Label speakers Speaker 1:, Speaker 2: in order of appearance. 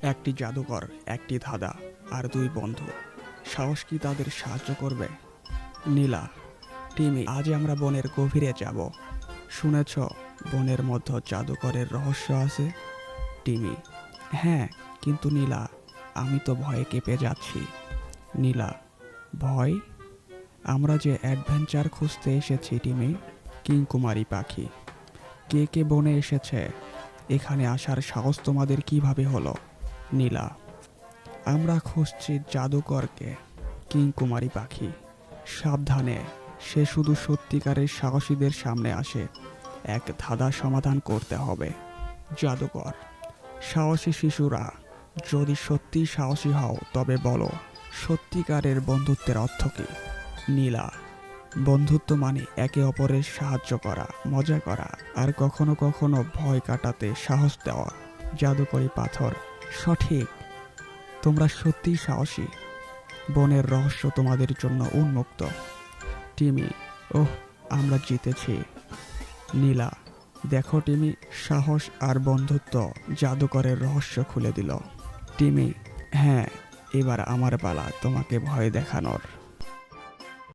Speaker 1: একটি জাদুকর, একটি ধাঁধা আর দুই বন্ধু। সাহস কি তাদের সাহায্য করবে? নীলা, টিমি, আজ আমরা বনের গভীরে যাব। শুনেছ বনের মধ্যে জাদুকরের রহস্য আছে? টিমি, হ্যাঁ, কিন্তু নীলা, আমি তো ভয়ে কেঁপে যাচ্ছি। নীলা, ভয়? আমরা যে অ্যাডভেঞ্চার খুঁজতে এসেছি টিমি। কিংকুমারী পাখি, কে কে বনে এসেছে? এখানে আসার সাহস তোমাদের কিভাবে হলো? নীলা, আমরা খুঁজছি জাদুকরকে। কিংকুমারী পাখি, সাবধানে, সে শুধু সত্যিকারের সাহসীদের সামনে আসে। এক ধাঁধা সমাধান করতে হবে। জাদুকর, সাহসী শিশুরা, যদি সত্যি সাহসী হও তবে বলো, সত্যিকারের বন্ধুত্বের অর্থ কী? নীলা, বন্ধুত্ব মানে একে অপরের সাহায্য করা, মজা করা আর কখনো কখনো ভয় কাটাতে সাহস দেওয়া। জাদুকরি পাথর, সঠিক, তোমরা সত্যিই সাহসী। বনের রহস্য তোমাদের জন্য উন্মুক্ত। টিমি, ওহ, আমরা জিতেছি। নীলা, দেখো টিমি, সাহস আর বন্ধুত্ব জাদুকরের রহস্য খুলে দিল। টিমি, হ্যাঁ, এবার আমার পালা তোমাকে ভয় দেখানোর।